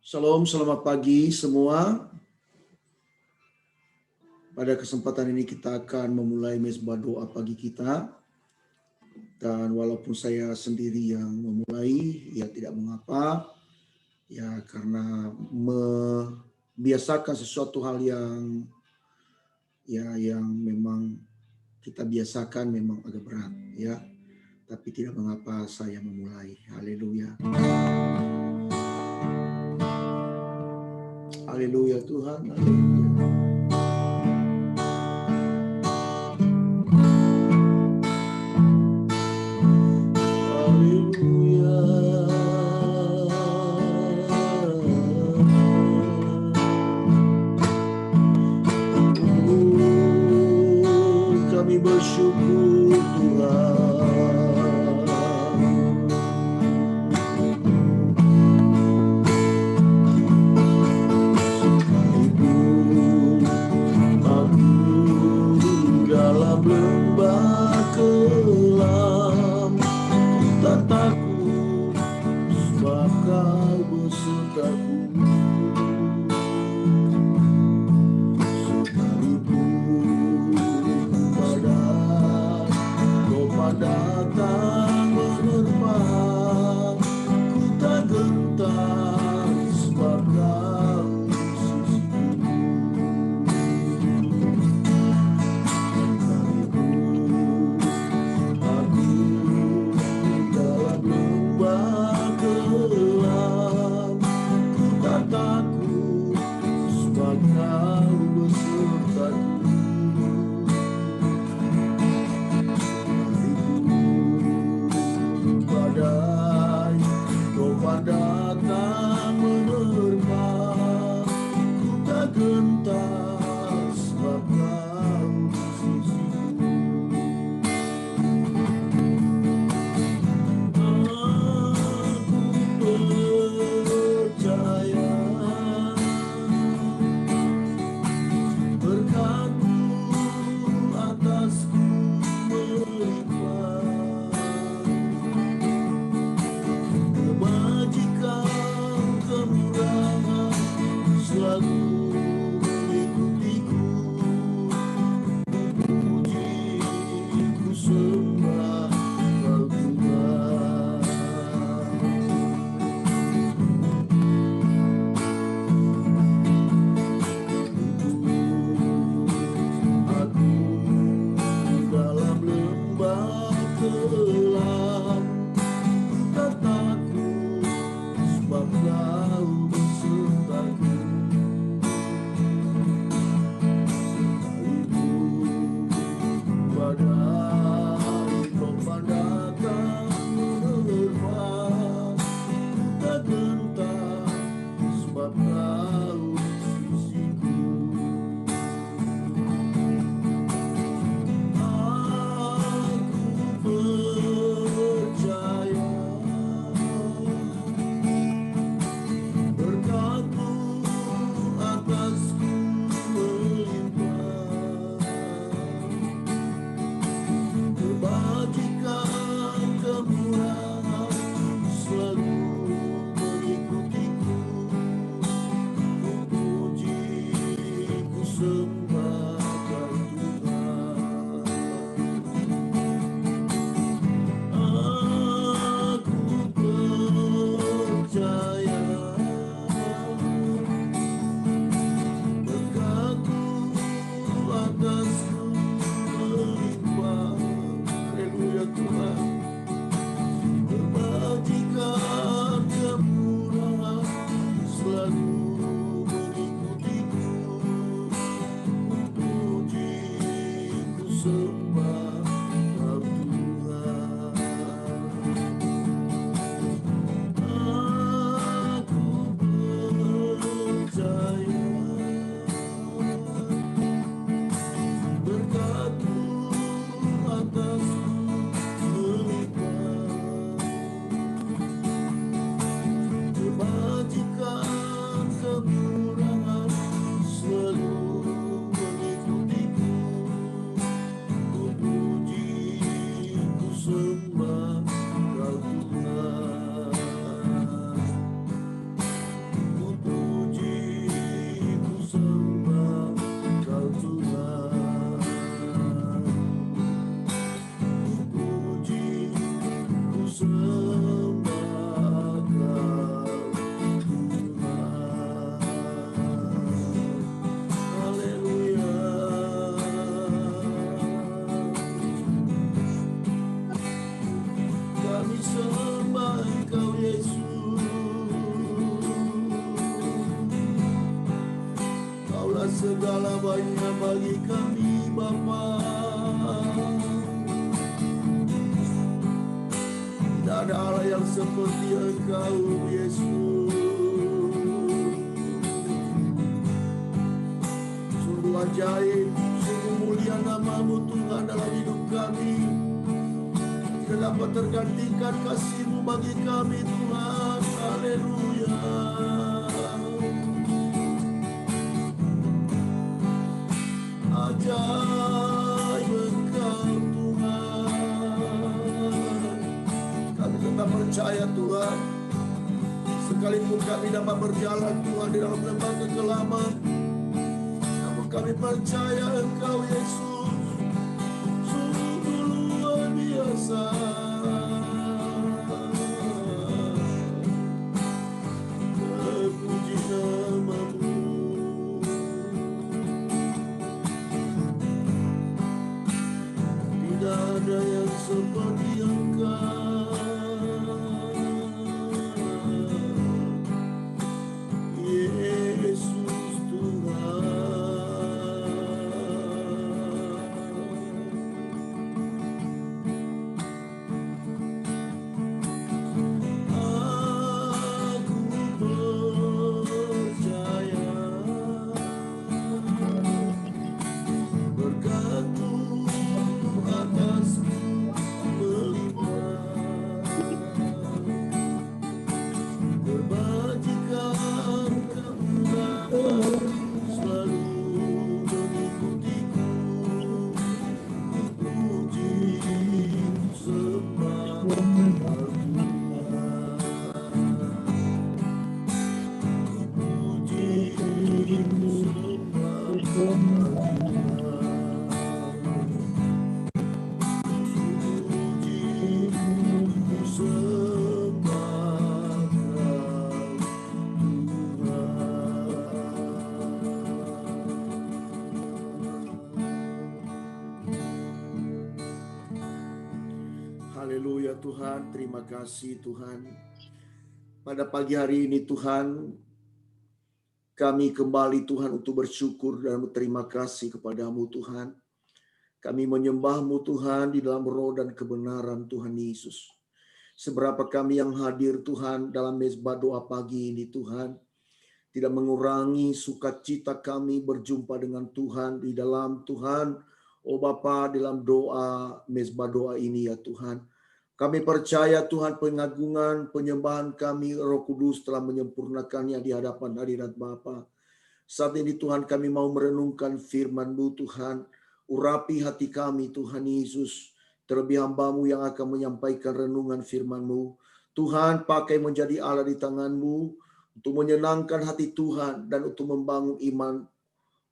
Shalom, selamat pagi semua. Pada kesempatan ini kita akan memulai mezbah doa pagi kita. Dan walaupun saya sendiri yang memulai, ya tidak mengapa. Ya karena membiasakan sesuatu hal yang memang kita biasakan memang agak berat ya. Tapi tidak mengapa saya memulai. Haleluya. Haleluya Tuhan. Haleluya. Kami bersyukur Tuhan. Sekalipun aku dalam lembah kelam, tak takut sebab Kau besertaku. Datang menerpa, ku tak gentar sebab Kau sisiku. Sekalipun aku dalam lembah kelam, ku tak hanya bagi kami Bapa. Tidak ada Allah yang seperti Engkau Yesus. Sungguh ajaib, sungguh mulia nama-Mu Tuhan dalam hidup kami. Tidak dapat tergantikan kasih-Mu bagi kami Tuhan. Haleluya. Ajaib Engkau Tuhan. Kami tetap percaya Tuhan, sekalipun kami dapat berjalan Tuhan di dalam lembah kekelaman, namun kami percaya Engkau Yesus sungguh luar biasa. Terpuji nama-Mu. Tidak ada yang seperti Engkau, Yesus Tuhan. Aku percaya berkat-Mu atasku melimpah, kebajikan kemuliaan selalu mengikutiku. Puji sembah Tuhan, puji sembah Haleluya Tuhan, terima kasih Tuhan. Pada pagi hari ini Tuhan, kami kembali Tuhan untuk bersyukur dan berterima kasih kepada-Mu Tuhan. Kami menyembah-Mu Tuhan di dalam roh dan kebenaran Tuhan Yesus. Seberapa kami yang hadir Tuhan dalam mezbah doa pagi ini Tuhan, tidak mengurangi sukacita kami berjumpa dengan Tuhan di dalam Tuhan. Oh Bapa, dalam doa, mezbah doa ini ya Tuhan. Kami percaya Tuhan pengagungan, penyembahan kami, Roh Kudus telah menyempurnakannya di hadapan hadirat Bapa. Saat ini Tuhan kami mau merenungkan firman-Mu Tuhan. Urapi hati kami Tuhan Yesus. Terlebih hamba-Mu yang akan menyampaikan renungan firman-Mu. Tuhan pakai menjadi Allah di tangan-Mu untuk menyenangkan hati Tuhan dan untuk membangun iman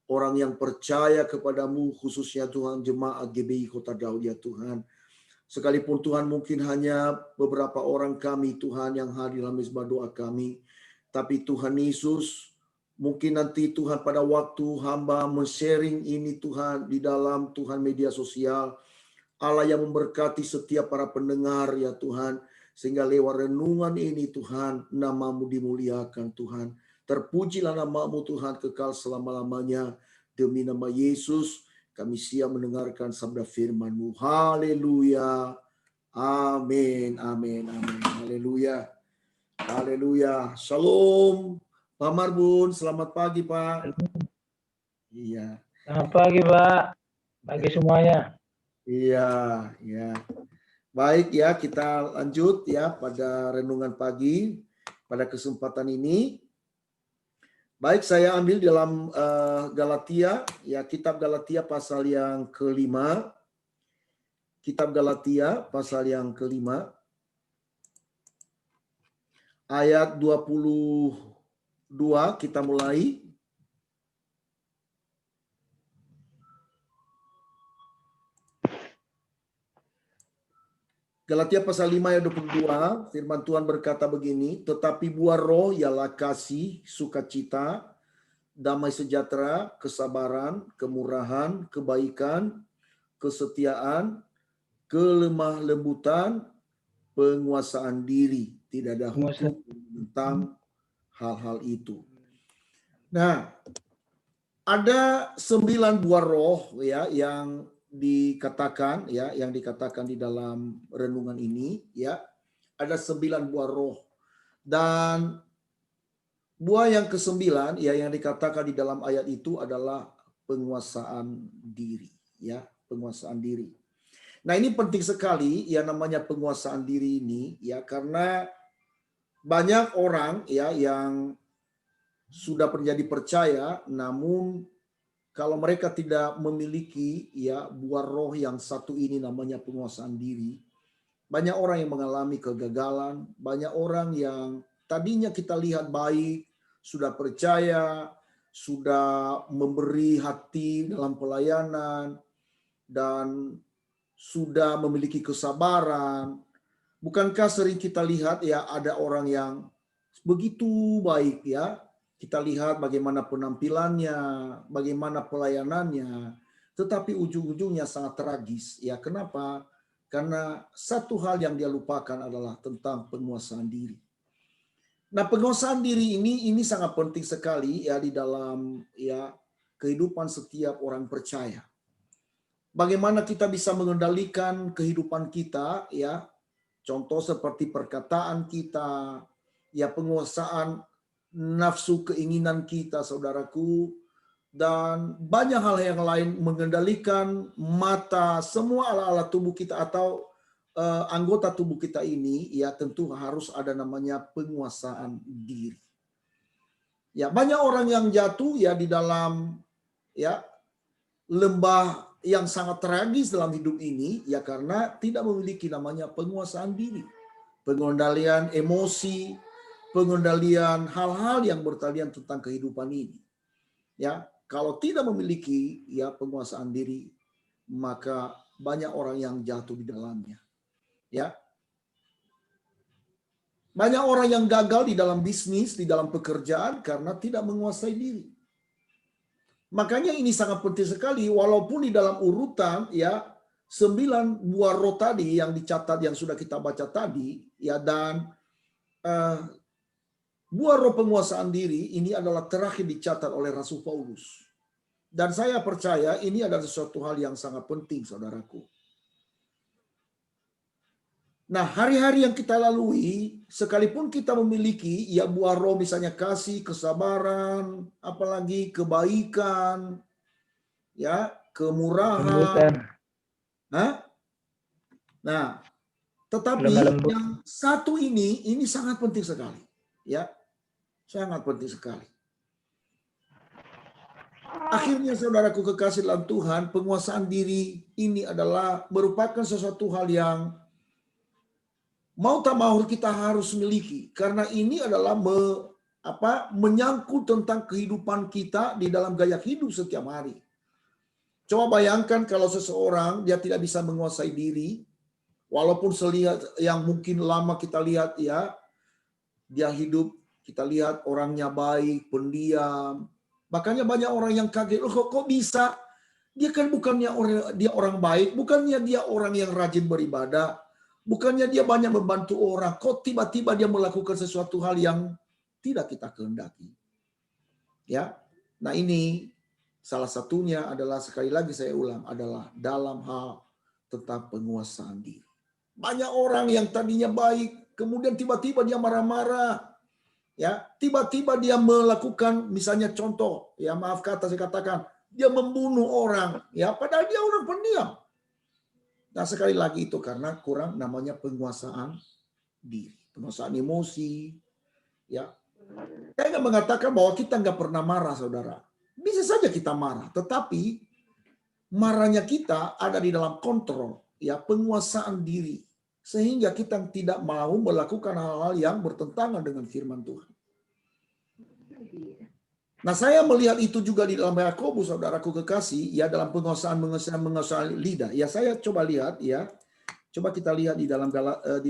orang yang percaya kepada-Mu, khususnya Tuhan jemaat GBI Kota Daud ya Tuhan. Sekalipun Tuhan mungkin hanya beberapa orang kami Tuhan yang hadir dalam mezbah doa kami. Tapi Tuhan Yesus, mungkin nanti Tuhan pada waktu hamba men-sharing ini Tuhan di dalam Tuhan media sosial. Allah yang memberkati setiap para pendengar ya Tuhan. Sehingga lewat renungan ini Tuhan, nama-Mu dimuliakan Tuhan. Terpujilah nama-Mu Tuhan kekal selama-lamanya. Demi nama Yesus, kami siap mendengarkan sabda firman-Mu. Haleluya. Amin. Amin. Amin. Haleluya. Haleluya. Shalom. Pak Marbun, selamat pagi Pak. Iya. Selamat pagi Pak. Pagi semuanya. Iya. Ya. Baik ya, kita lanjut ya pada renungan pagi pada kesempatan ini. Baik, saya ambil dalam Galatia, ya kitab Galatia pasal yang kelima. Kitab Galatia pasal yang kelima. Ayat 22 kita mulai. Galatia pasal 5 ayat 22, firman Tuhan berkata begini, tetapi buah roh ialah kasih, sukacita, damai sejahtera, kesabaran, kemurahan, kebaikan, kesetiaan, kelemah lembutan, penguasaan diri. Tidak ada hukum tentang hal-hal itu. Nah, Ada 9 buah roh ya yang dikatakan di dalam renungan ini ya. Ada 9 buah roh. Dan buah yang ke-9 ya yang dikatakan di dalam ayat itu adalah penguasaan diri ya, penguasaan diri. Nah, ini penting sekali ya namanya penguasaan diri ini ya, karena banyak orang ya yang sudah menjadi percaya, namun kalau mereka tidak memiliki ya buah roh yang satu ini namanya penguasaan diri, banyak orang yang mengalami kegagalan, banyak orang yang tadinya kita lihat baik, sudah percaya, sudah memberi hati dalam pelayanan, dan sudah memiliki kesabaran. Bukankah sering kita lihat ya ada orang yang begitu baik ya, kita lihat bagaimana penampilannya, bagaimana pelayanannya, tetapi ujung-ujungnya sangat tragis. Ya, kenapa? Karena satu hal yang dia lupakan adalah tentang penguasaan diri. Nah, penguasaan diri ini sangat penting sekali ya di dalam ya kehidupan setiap orang percaya. Bagaimana kita bisa mengendalikan kehidupan kita ya? Contoh seperti perkataan kita, ya penguasaan nafsu keinginan kita, saudaraku, dan banyak hal yang lain, mengendalikan mata, semua ala-ala tubuh kita atau anggota tubuh kita ini, ya tentu harus ada namanya penguasaan diri. Ya, banyak orang yang jatuh ya di dalam ya lembah yang sangat tragis dalam hidup ini ya karena tidak memiliki namanya penguasaan diri, pengendalian emosi, pengendalian hal-hal yang bertalian tentang kehidupan ini. Ya, kalau tidak memiliki ya penguasaan diri, maka banyak orang yang jatuh di dalamnya. Ya. Banyak orang yang gagal di dalam bisnis, di dalam pekerjaan karena tidak menguasai diri. Makanya ini sangat penting sekali, walaupun di dalam urutan ya 9 buah roh tadi yang dicatat yang sudah kita baca tadi ya, dan buah roh penguasaan diri ini adalah terakhir dicatat oleh Rasul Paulus. Dan saya percaya ini adalah sesuatu hal yang sangat penting, saudaraku. Nah, hari-hari yang kita lalui, sekalipun kita memiliki ya buah roh misalnya kasih, kesabaran, apalagi kebaikan, ya, kemurahan. Nah, tetapi yang satu ini sangat penting sekali, ya, sangat penting sekali. Akhirnya, saudaraku kekasih dalam Tuhan, penguasaan diri ini adalah merupakan sesuatu hal yang mau tak mau kita harus miliki, karena ini adalah menyangkut tentang kehidupan kita di dalam gaya hidup setiap hari. Coba bayangkan kalau seseorang dia tidak bisa menguasai diri, walaupun yang mungkin lama kita lihat ya, dia hidup, kita lihat orangnya baik, pendiam. Makanya banyak orang yang kaget, kok bisa? Dia kan bukannya orang baik, bukannya dia orang yang rajin beribadah, bukannya dia banyak membantu orang, kok tiba-tiba dia melakukan sesuatu hal yang tidak kita kehendaki. Ya. Nah, ini salah satunya adalah, sekali lagi saya ulang, adalah dalam hal tentang penguasaan diri. Banyak orang yang tadinya baik, kemudian tiba-tiba dia marah-marah. Ya, tiba-tiba dia melakukan, misalnya contoh, ya maaf kata saya katakan, dia membunuh orang, ya padahal dia orang pendiam. Nah, sekali lagi itu karena kurang namanya penguasaan diri, penguasaan emosi. Ya, saya nggak mengatakan bahwa kita nggak pernah marah, saudara. Bisa saja kita marah, tetapi marahnya kita ada di dalam kontrol, ya penguasaan diri, sehingga kita tidak mau melakukan hal-hal yang bertentangan dengan firman Tuhan. Nah, saya melihat itu juga di dalam Yakobus, saudaraku kekasih, ya dalam penguasaan lidah. Ya, saya coba lihat ya. Coba kita lihat di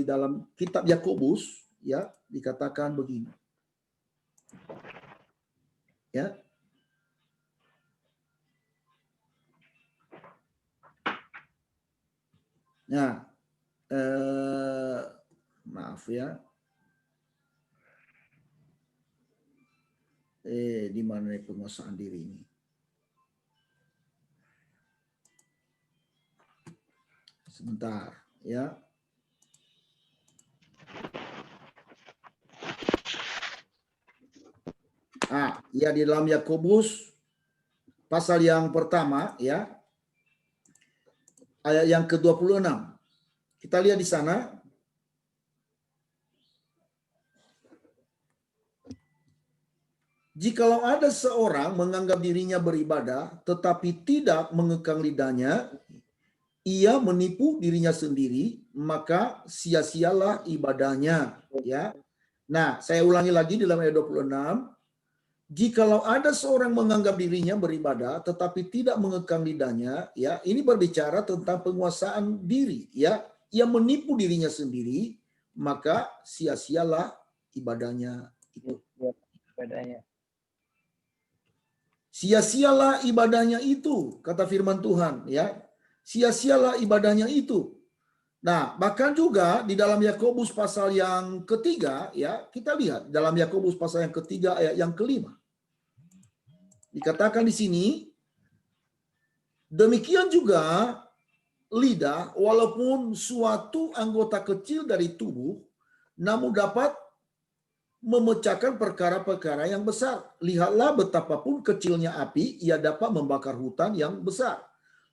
dalam kitab Yakobus ya, dikatakan begini. Ya. Nah, maaf ya. Di mana penguasaan diri ini? Sebentar, ya. Ya di dalam Yakobus pasal yang pertama, ya, ayat yang ke-26. Kita lihat di sana. Jikalau ada seorang menganggap dirinya beribadah tetapi tidak mengekang lidahnya, ia menipu dirinya sendiri, maka sia-sialah ibadahnya, ya. Nah, saya ulangi lagi di dalam ayat 26. Jikalau ada seorang menganggap dirinya beribadah tetapi tidak mengekang lidahnya, ya, ini berbicara tentang penguasaan diri, ya. Ia menipu dirinya sendiri, maka sia-sialah ibadahnya itu. Ibadahnya. Sia-sialah ibadahnya itu, kata firman Tuhan, ya. Sia-sialah ibadahnya itu. Nah, bahkan juga di dalam Yakobus pasal yang ketiga, ya, kita lihat dalam Yakobus pasal yang ketiga ayat yang kelima. Dikatakan di sini, demikian juga lidah, walaupun suatu anggota kecil dari tubuh, namun dapat memecahkan perkara-perkara yang besar. Lihatlah betapapun kecilnya api, ia dapat membakar hutan yang besar.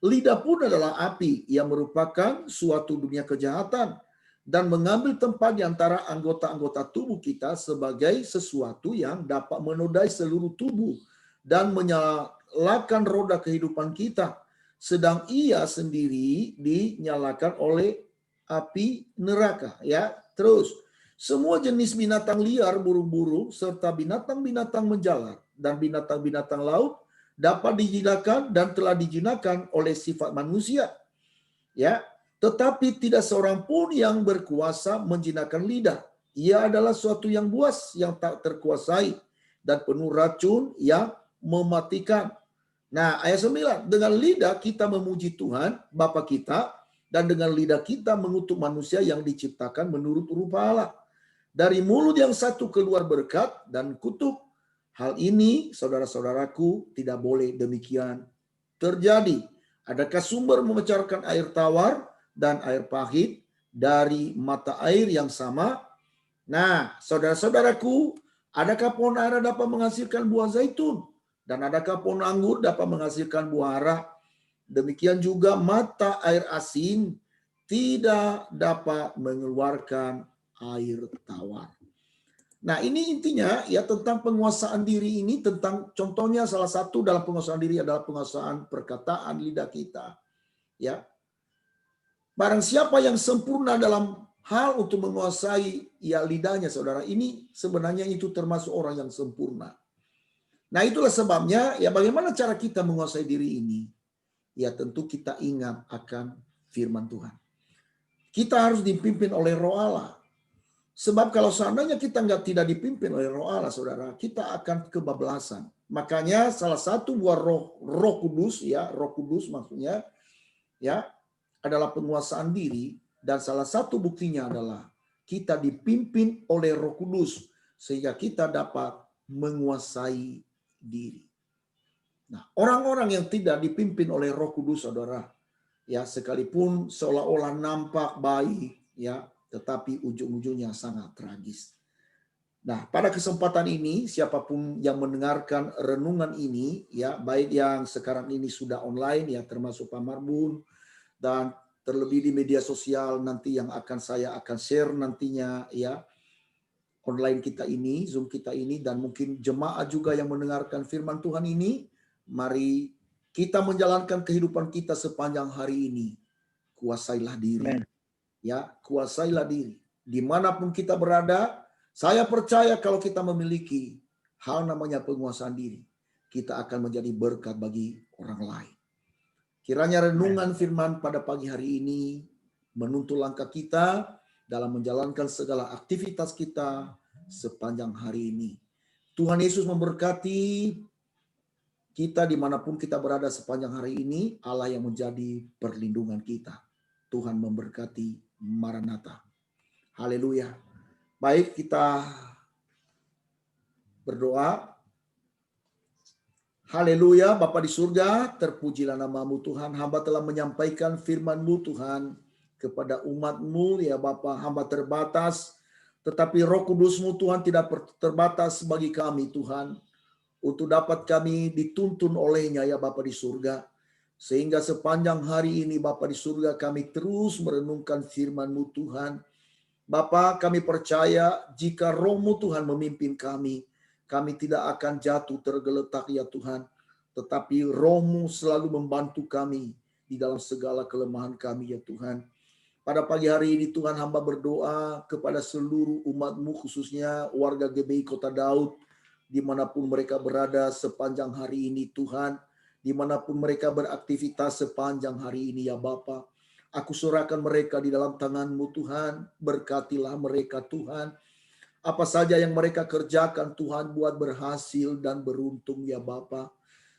Lidah pun adalah api, ia merupakan suatu dunia kejahatan dan mengambil tempat di antara anggota-anggota tubuh kita sebagai sesuatu yang dapat menodai seluruh tubuh dan menyalakan roda kehidupan kita, sedang ia sendiri dinyalakan oleh api neraka, ya. Terus, semua jenis binatang liar, burung-burung, serta binatang-binatang menjalar dan binatang-binatang laut dapat dijinakan dan telah dijinakan oleh sifat manusia. Ya, tetapi tidak seorang pun yang berkuasa menjinakkan lidah. Ia adalah suatu yang buas, yang tak terkuasai dan penuh racun yang mematikan. Nah, ayat 9, dengan lidah kita memuji Tuhan Bapa kita, dan dengan lidah kita mengutuk manusia yang diciptakan menurut rupa Allah. Dari mulut yang satu keluar berkat dan kutuk. Hal ini, saudara-saudaraku, tidak boleh demikian terjadi. Adakah sumber memancarkan air tawar dan air pahit dari mata air yang sama? Nah, saudara-saudaraku, adakah pohon ara dapat menghasilkan buah zaitun? Dan adakah pohon anggur dapat menghasilkan buah ara? Demikian juga mata air asin tidak dapat mengeluarkan air tawar. Nah, ini intinya ya tentang penguasaan diri ini, tentang contohnya salah satu dalam penguasaan diri adalah penguasaan perkataan lidah kita. Ya. Barang siapa yang sempurna dalam hal untuk menguasai ya lidahnya, saudara, ini sebenarnya itu termasuk orang yang sempurna. Nah, itulah sebabnya ya bagaimana cara kita menguasai diri ini? Ya tentu kita ingat akan firman Tuhan. Kita harus dipimpin oleh Roh Allah. Sebab kalau seandainya kita tidak dipimpin oleh Roh Allah, saudara, kita akan kebablasan. Makanya salah satu buah Roh Kudus, ya, Roh Kudus maksudnya, ya, adalah penguasaan diri, dan salah satu buktinya adalah kita dipimpin oleh Roh Kudus sehingga kita dapat menguasai diri. Nah, orang-orang yang tidak dipimpin oleh Roh Kudus, saudara, ya, sekalipun seolah-olah nampak baik, ya, tetapi ujung-ujungnya sangat tragis. Nah, pada kesempatan ini, siapapun yang mendengarkan renungan ini, ya, baik yang sekarang ini sudah online, ya, termasuk Pak Marbun, dan terlebih di media sosial nanti yang saya akan share nantinya, ya, online kita ini, Zoom kita ini, dan mungkin jemaat juga yang mendengarkan firman Tuhan ini, mari kita menjalankan kehidupan kita sepanjang hari ini. Kuasailah diri. Amen. Ya, kuasailah diri. Dimanapun kita berada, saya percaya kalau kita memiliki hal namanya penguasaan diri, kita akan menjadi berkat bagi orang lain. Kiranya renungan firman pada pagi hari ini menuntun langkah kita dalam menjalankan segala aktivitas kita sepanjang hari ini. Tuhan Yesus memberkati kita dimanapun kita berada sepanjang hari ini. Allah yang menjadi perlindungan kita. Tuhan memberkati. Maranatha. Haleluya. Baik, kita berdoa. Haleluya, Bapa di surga, terpujilah nama-Mu Tuhan. Hamba telah menyampaikan firman-Mu Tuhan. kepada umat-Mu ya Bapa, hamba terbatas, tetapi Roh Kudus-Mu Tuhan tidak terbatas bagi kami Tuhan, untuk dapat kami dituntun olehnya ya Bapa di surga. Sehingga sepanjang hari ini Bapa di surga kami terus merenungkan firman-Mu Tuhan. Bapa, kami percaya jika Roh-Mu Tuhan memimpin kami tidak akan jatuh tergeletak ya Tuhan. Tetapi Roh-Mu selalu membantu kami di dalam segala kelemahan kami ya Tuhan. Pada pagi hari ini Tuhan, hamba berdoa kepada seluruh umat-Mu, khususnya warga GBI Kota Daud, dimanapun mereka berada sepanjang hari ini Tuhan, dimanapun mereka beraktivitas sepanjang hari ini ya Bapa. Aku serahkan mereka di dalam tangan-Mu Tuhan, berkatilah mereka Tuhan. Apa saja yang mereka kerjakan Tuhan, buat berhasil dan beruntung ya Bapa.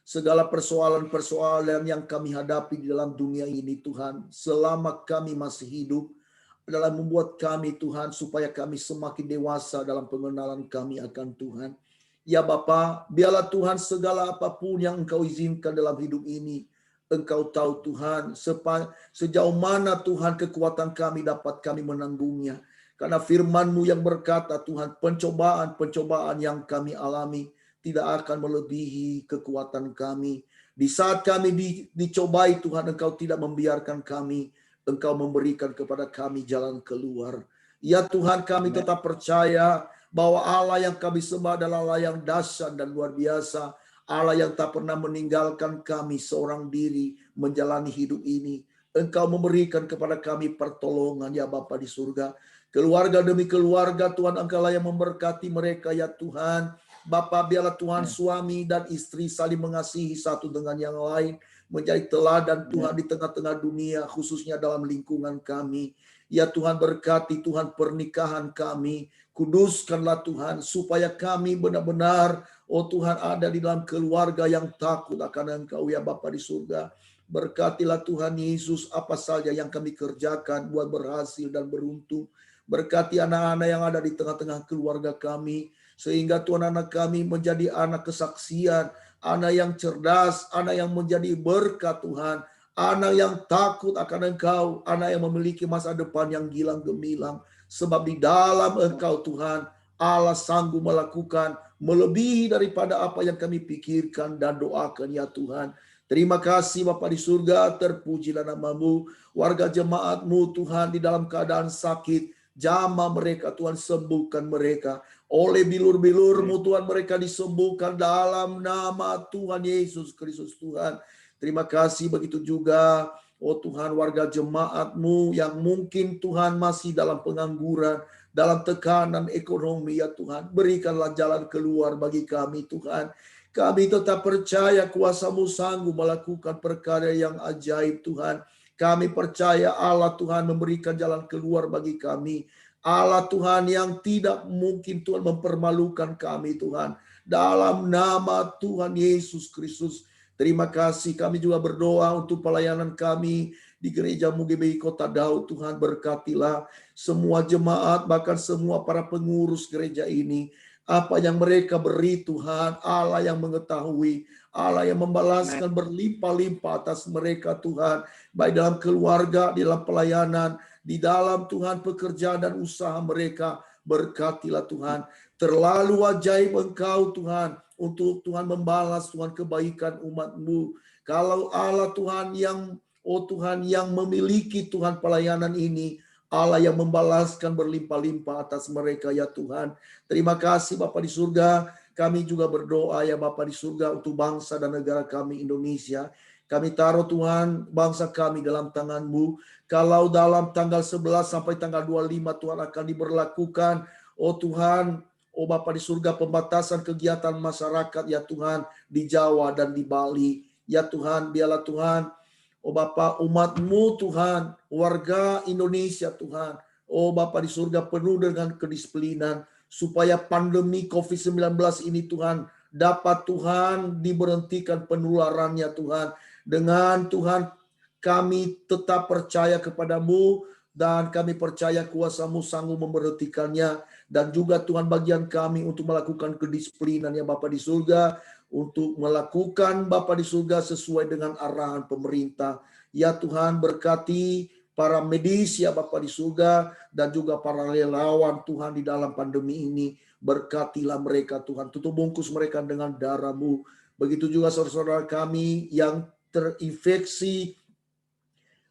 Segala persoalan-persoalan yang kami hadapi di dalam dunia ini Tuhan, selama kami masih hidup, adalah membuat kami Tuhan supaya kami semakin dewasa dalam pengenalan kami akan Tuhan. Ya Bapa, biarlah Tuhan segala apapun yang Engkau izinkan dalam hidup ini, Engkau tahu Tuhan sejauh mana Tuhan kekuatan kami dapat kami menanggungnya. Karena firman-Mu yang berkata Tuhan, pencobaan-pencobaan yang kami alami tidak akan melebihi kekuatan kami. Di saat kami dicobai Tuhan, Engkau tidak membiarkan kami. Engkau memberikan kepada kami jalan keluar. Ya Tuhan, kami tetap percaya bahwa Allah yang kami sembah adalah Allah yang dahsyat dan luar biasa. Allah yang tak pernah meninggalkan kami seorang diri menjalani hidup ini. Engkau memberikan kepada kami pertolongan ya Bapa di surga. Keluarga demi keluarga Tuhan, Engkau lah yang memberkati mereka ya Tuhan. Bapa, biarlah Tuhan suami dan istri saling mengasihi satu dengan yang lain, menjadi teladan Tuhan di tengah-tengah dunia, khususnya dalam lingkungan kami. Ya Tuhan, berkati Tuhan pernikahan kami, kuduskanlah Tuhan supaya kami benar-benar Tuhan ada di dalam keluarga yang takut akan Engkau ya Bapa di surga. Berkatilah Tuhan Yesus apa saja yang kami kerjakan buat berhasil dan beruntung. Berkati anak-anak yang ada di tengah-tengah keluarga kami, sehingga Tuhan anak kami menjadi anak kesaksian, anak yang cerdas, anak yang menjadi berkat Tuhan, anak yang takut akan Engkau, anak yang memiliki masa depan yang gilang gemilang. Sebab di dalam Engkau Tuhan, Allah sanggup melakukan melebihi daripada apa yang kami pikirkan dan doakan ya Tuhan. Terima kasih Bapa di surga, terpujilah nama-Mu. Warga jemaat-Mu Tuhan di dalam keadaan sakit, jamah mereka Tuhan, sembuhkan mereka. Oleh bilur-bilur-Mu Tuhan, mereka disembuhkan dalam nama Tuhan Yesus Kristus Tuhan. Terima kasih begitu juga Tuhan, warga jemaat-Mu yang mungkin Tuhan masih dalam pengangguran, dalam tekanan ekonomi ya Tuhan. Berikanlah jalan keluar bagi kami Tuhan. Kami tetap percaya kuasa-Mu sanggup melakukan perkara yang ajaib Tuhan. Kami percaya Allah Tuhan memberikan jalan keluar bagi kami. Allah Tuhan yang tidak mungkin Tuhan mempermalukan kami Tuhan. Dalam nama Tuhan Yesus Kristus. Terima kasih, kami juga berdoa untuk pelayanan kami di Gereja GBI Kota Daud. Tuhan berkatilah semua jemaat, bahkan semua para pengurus gereja ini. Apa yang mereka beri Tuhan, Allah yang mengetahui. Allah yang membalaskan berlimpah-limpah atas mereka Tuhan. Baik dalam keluarga, di dalam pelayanan, di dalam Tuhan pekerjaan dan usaha mereka. Berkatilah Tuhan. Terlalu ajaib Engkau Tuhan, untuk Tuhan membalas Tuhan kebaikan umat-Mu. Kalau Allah Tuhan yang Tuhan yang memiliki Tuhan pelayanan ini, Allah yang membalaskan berlimpah-limpah atas mereka ya Tuhan. Terima kasih Bapa di surga. Kami juga berdoa ya Bapa di surga untuk bangsa dan negara kami Indonesia. Kami taruh Tuhan bangsa kami dalam tangan-Mu. Kalau dalam tanggal 11 sampai tanggal 25 Tuhan akan diberlakukan, Tuhan, Bapa di surga, pembatasan kegiatan masyarakat ya Tuhan di Jawa dan di Bali. Ya Tuhan, biarlah Tuhan, Bapa, umat-Mu Tuhan, warga Indonesia Tuhan, Bapa di surga, penuh dengan kedisiplinan, supaya pandemi COVID-19 ini Tuhan, dapat Tuhan diberhentikan penularannya Tuhan. Dengan Tuhan, kami tetap percaya kepada-Mu, dan kami percaya kuasa-Mu sanggup memberhentikannya. Dan juga Tuhan, bagian kami untuk melakukan kedisiplinan ya Bapa di surga, untuk melakukan Bapa di surga sesuai dengan arahan pemerintah. Ya Tuhan, berkati para medis ya Bapa di surga, dan juga para relawan Tuhan di dalam pandemi ini. Berkatilah mereka Tuhan, tutup bungkus mereka dengan darah-Mu. Begitu juga saudara-saudara kami yang terinfeksi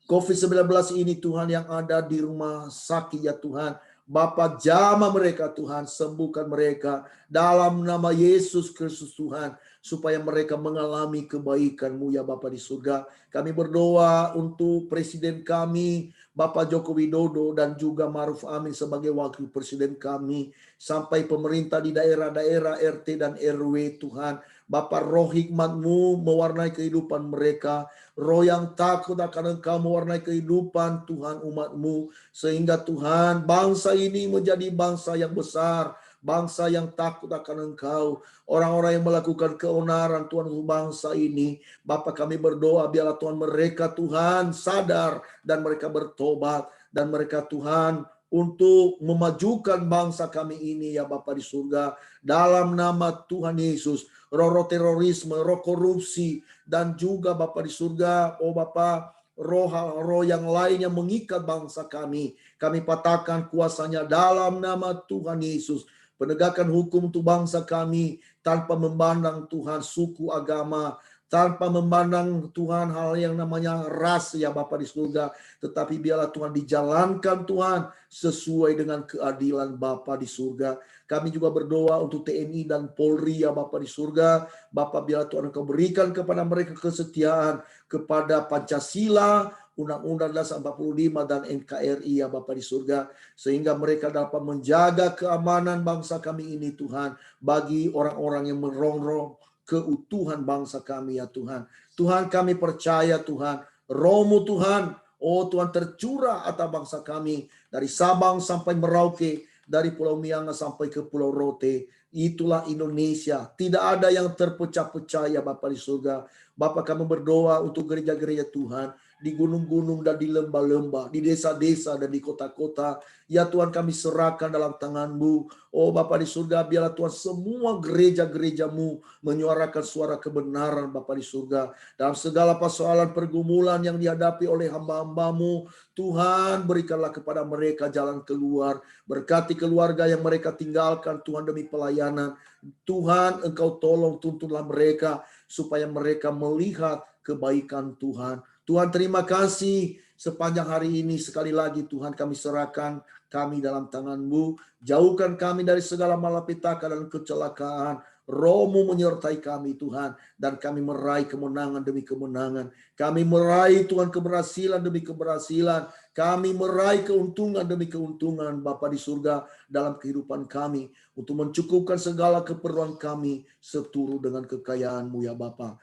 COVID-19 ini Tuhan, yang ada di rumah sakit ya Tuhan. Bapa, jamah mereka Tuhan, sembuhkan mereka dalam nama Yesus Kristus Tuhan, supaya mereka mengalami kebaikan-Mu ya Bapa di surga. Kami berdoa untuk Presiden kami, Bapak Joko Widodo, dan juga Maruf Amin sebagai Wakil Presiden kami, sampai pemerintah di daerah-daerah RT dan RW Tuhan. Bapak, roh hikmat-Mu mewarnai kehidupan mereka, roh yang takut akan Engkau mewarnai kehidupan Tuhan umat-Mu, sehingga Tuhan bangsa ini menjadi bangsa yang besar, bangsa yang takut akan Engkau. Orang-orang yang melakukan keonaran Tuhan untuk bangsa ini, Bapa, kami berdoa biarlah Tuhan mereka Tuhan sadar dan mereka bertobat, dan mereka Tuhan untuk memajukan bangsa kami ini ya Bapa di surga, dalam nama Tuhan Yesus. Roh terorisme, roh korupsi, dan juga Bapa di surga, oh Bapa, roh yang lain yang mengikat bangsa kami patahkan kuasanya dalam nama Tuhan Yesus. Penegakan hukum untuk bangsa kami tanpa memandang Tuhan suku, agama, tanpa memandang Tuhan hal yang namanya ras ya Bapa di surga, tetapi biarlah Tuhan dijalankan Tuhan sesuai dengan keadilan Bapa di surga. Kami juga berdoa untuk TNI dan Polri ya Bapa di surga. Bapa, biarlah Tuhan Engkau berikan kepada mereka kesetiaan kepada Pancasila, Undang-Undang Dasar 45 dan NKRI ya Bapa di surga, sehingga mereka dapat menjaga keamanan bangsa kami ini Tuhan, bagi orang-orang yang merongrong keutuhan bangsa kami ya Tuhan. Tuhan, kami percaya Tuhan, Roh-Mu Tuhan, oh Tuhan, tercurah atas bangsa kami dari Sabang sampai Merauke, dari Pulau Miangas sampai ke Pulau Rote. Itulah Indonesia. Tidak ada yang terpecah-pecah ya Bapa di surga. Bapa, kami berdoa untuk gereja-gereja Tuhan di gunung-gunung dan di lembah-lembah, di desa-desa dan di kota-kota. Ya Tuhan, kami serahkan dalam tangan-Mu. Oh Bapa di surga, biarlah Tuhan semua gereja-gereja-Mu menyuarakan suara kebenaran Bapa di surga. Dalam segala persoalan pergumulan yang dihadapi oleh hamba-hamba-Mu, Tuhan, berikanlah kepada mereka jalan keluar. Berkati keluarga yang mereka tinggalkan Tuhan demi pelayanan. Tuhan, Engkau tolong tuntunlah mereka supaya mereka melihat kebaikan Tuhan. Tuhan, terima kasih sepanjang hari ini. Sekali lagi Tuhan, kami serahkan kami dalam tangan-Mu. Jauhkan kami dari segala malapetaka dan kecelakaan. Roh-Mu menyertai kami Tuhan, dan kami meraih kemenangan demi kemenangan. Kami meraih Tuhan keberhasilan demi keberhasilan. Kami meraih keuntungan demi keuntungan Bapa di surga dalam kehidupan kami, untuk mencukupkan segala keperluan kami seturut dengan kekayaan-Mu ya Bapa.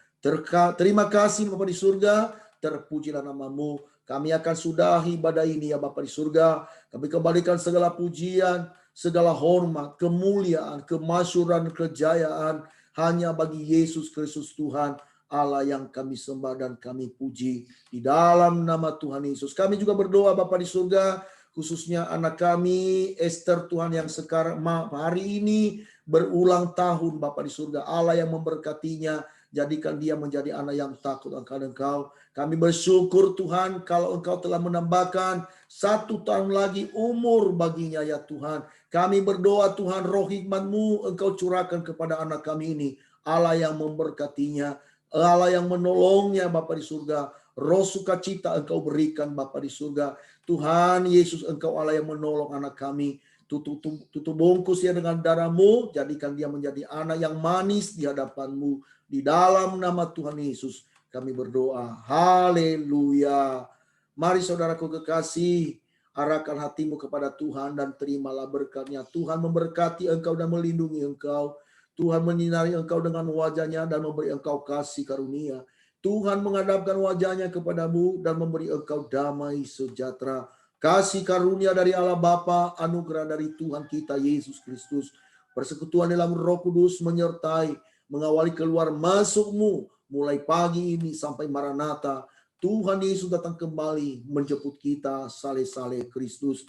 Terima kasih Bapa di surga, terpujilah nama-Mu. Kami akan sudahi ibadah ini ya Bapa di surga. Kami kembalikan segala pujian, segala hormat, kemuliaan, kemasyhuran, kejayaan hanya bagi Yesus Kristus Tuhan Allah yang kami sembah dan kami puji di dalam nama Tuhan Yesus. Kami juga berdoa Bapa di surga, khususnya anak kami Esther Tuhan, yang sekarang hari ini berulang tahun Bapa di surga. Allah yang memberkatinya, jadikan dia menjadi anak yang takut akan Engkau. Kami bersyukur Tuhan kalau Engkau telah menambahkan 1 tahun lagi umur baginya ya Tuhan. Kami berdoa Tuhan, roh hikmat-Mu Engkau curahkan kepada anak kami ini. Allah yang memberkatinya, Allah yang menolongnya Bapa di surga. Roh sukacita Engkau berikan Bapa di surga. Tuhan Yesus, Engkau Allah yang menolong anak kami. Tutup bungkus ya dengan darah-Mu. Jadikan dia menjadi anak yang manis di hadapan-Mu. Di dalam nama Tuhan Yesus kami berdoa. Haleluya. Mari saudaraku kekasih, arahkan hatimu kepada Tuhan dan terimalah berkat-Nya. Tuhan memberkati engkau dan melindungi engkau. Tuhan menyinari engkau dengan wajah-Nya dan memberi engkau kasih karunia. Tuhan menghadapkan wajah-Nya kepadamu dan memberi engkau damai sejahtera. Kasih karunia dari Allah Bapa, anugerah dari Tuhan kita Yesus Kristus, persekutuan dalam Roh Kudus menyertai, mengawali keluar masukmu mulai pagi ini sampai Maranatha. Tuhan Yesus datang kembali menjemput kita, saleh-saleh Kristus.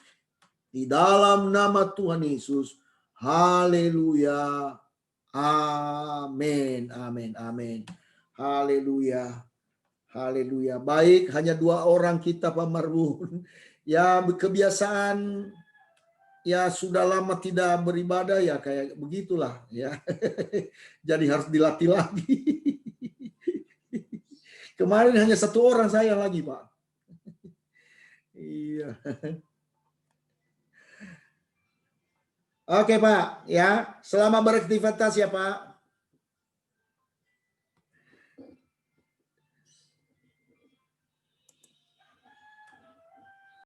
Di dalam nama Tuhan Yesus. Haleluya. Amin. Amin. Amin. Haleluya. Haleluya. Baik, hanya 2 orang kita Pak Marbun. Ya kebiasaan ya sudah lama tidak beribadah ya kayak begitulah ya. Jadi harus dilatih lagi. Kemarin hanya 1 orang saya lagi Pak. Iya. Oke Pak, ya. Selamat beraktivitas ya Pak.